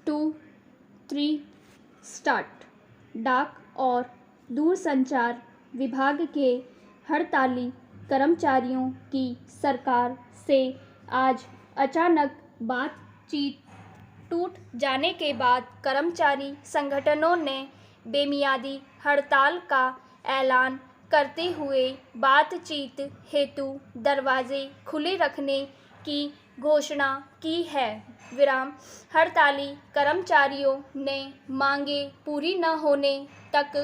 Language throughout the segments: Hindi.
2, 3 स्टार्ट। डाक और दूरसंचार विभाग के हड़ताली कर्मचारियों की सरकार से आज अचानक बातचीत टूट जाने के बाद कर्मचारी संगठनों ने बेमियादी हड़ताल का ऐलान करते हुए बातचीत हेतु दरवाजे खुले रखने की घोषणा की है। हड़ताली कर्मचारियों ने मांगें पूरी न होने तक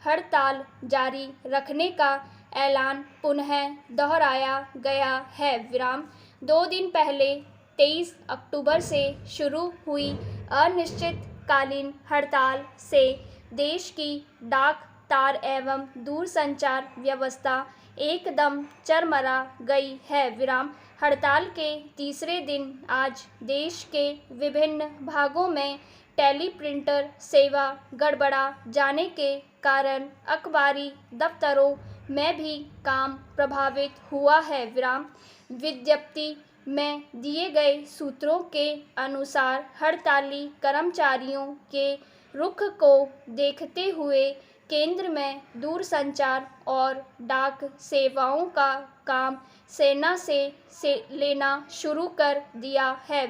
हड़ताल जारी रखने का ऐलान पुनः दोहराया गया है। 2 दिन पहले 23 अक्टूबर से शुरू हुई अनिश्चितकालीन हड़ताल से देश की डाक तार एवं दूरसंचार व्यवस्था एकदम चरमरा गई है। हड़ताल के तीसरे दिन आज देश के विभिन्न भागों में टेलीप्रिंटर सेवा गड़बड़ा जाने के कारण अखबारी दफ्तरों में भी काम प्रभावित हुआ है। विज्ञप्ति में दिए गए सूत्रों के अनुसार हड़ताली कर्मचारियों के रुख को देखते हुए केंद्र में दूरसंचार और डाक सेवाओं का काम सेना से लेना शुरू कर दिया है।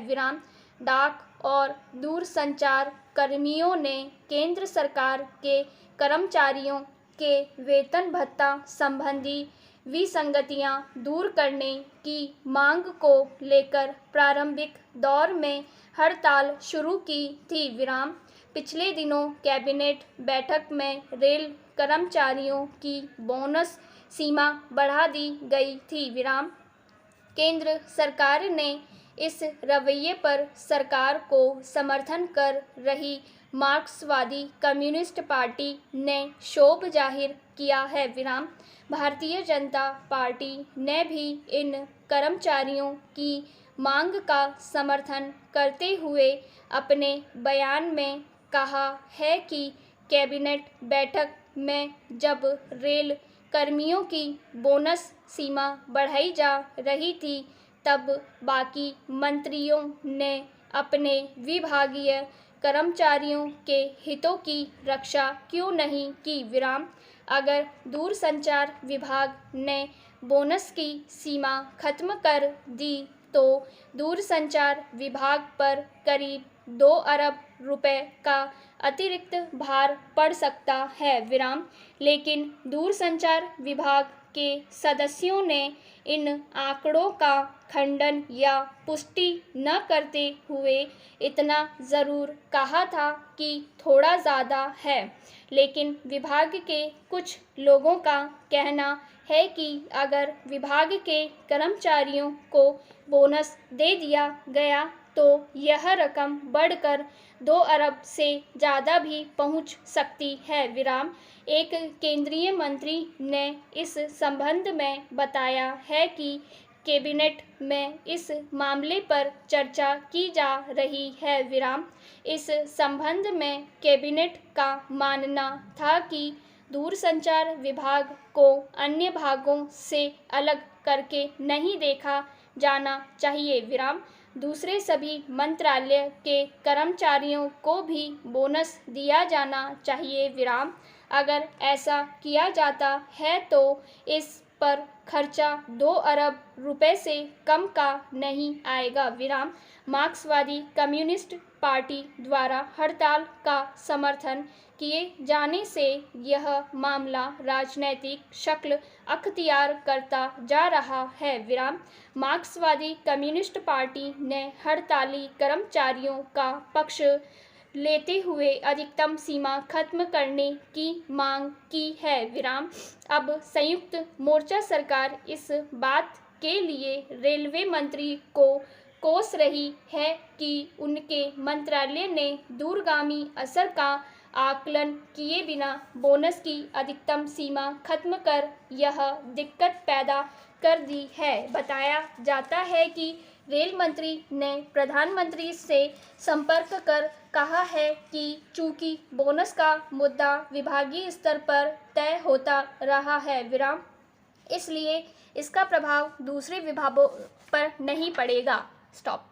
डाक और दूरसंचार कर्मियों ने केंद्र सरकार के कर्मचारियों के वेतन भत्ता संबंधी विसंगतियां दूर करने की मांग को लेकर प्रारंभिक दौर में हड़ताल शुरू की थी। पिछले दिनों कैबिनेट बैठक में रेल कर्मचारियों की बोनस सीमा बढ़ा दी गई थी। केंद्र सरकार ने इस रवैये पर सरकार को समर्थन कर रही मार्क्सवादी कम्युनिस्ट पार्टी ने क्षोभ जाहिर किया है। भारतीय जनता पार्टी ने भी इन कर्मचारियों की मांग का समर्थन करते हुए अपने बयान में कहा है कि कैबिनेट बैठक में जब रेल कर्मियों की बोनस सीमा बढ़ाई जा रही थी तब बाकी मंत्रियों ने अपने विभागीय कर्मचारियों के हितों की रक्षा क्यों नहीं की। अगर दूरसंचार विभाग ने बोनस की सीमा खत्म कर दी तो दूरसंचार विभाग पर करीब 2 अरब रुपए का अतिरिक्त भार पड़ सकता है। लेकिन दूरसंचार विभाग के सदस्यों ने इन आंकड़ों का खंडन या पुष्टि न करते हुए इतना ज़रूर कहा था कि थोड़ा ज़्यादा है। लेकिन विभाग के कुछ लोगों का कहना है कि अगर विभाग के कर्मचारियों को बोनस दे दिया गया तो यह रकम बढ़कर 2 अरब से ज़्यादा भी पहुंच सकती है। एक केंद्रीय मंत्री ने इस संबंध में बताया है कि कैबिनेट में इस मामले पर चर्चा की जा रही है। इस संबंध में कैबिनेट का मानना था कि दूरसंचार विभाग को अन्य भागों से अलग करके नहीं देखा जाना चाहिए। दूसरे सभी मंत्रालय के कर्मचारियों को भी बोनस दिया जाना चाहिए। अगर ऐसा किया जाता है तो इस पर खर्चा 2 अरब रुपए से कम का नहीं आएगा। मार्क्सवादी कम्युनिस्ट पार्टी द्वारा हड़ताल का समर्थन किए जाने से यह मामला राजनीतिक शक्ल अख्तियार करता जा रहा है। मार्क्सवादी कम्युनिस्ट पार्टी ने हड़ताली कर्मचारियों का पक्ष लेते हुए अधिकतम सीमा खत्म करने की मांग की है। अब संयुक्त मोर्चा सरकार इस बात के लिए रेलवे मंत्री को कोस रही है कि उनके मंत्रालय ने दूरगामी असर का आकलन किए बिना बोनस की अधिकतम सीमा खत्म कर यह दिक्कत पैदा कर दी है। बताया जाता है कि रेल मंत्री ने प्रधानमंत्री से संपर्क कर कहा है कि चूंकि बोनस का मुद्दा विभागीय स्तर पर तय होता रहा है इसलिए इसका प्रभाव दूसरे विभागों पर नहीं पड़ेगा। स्टॉप।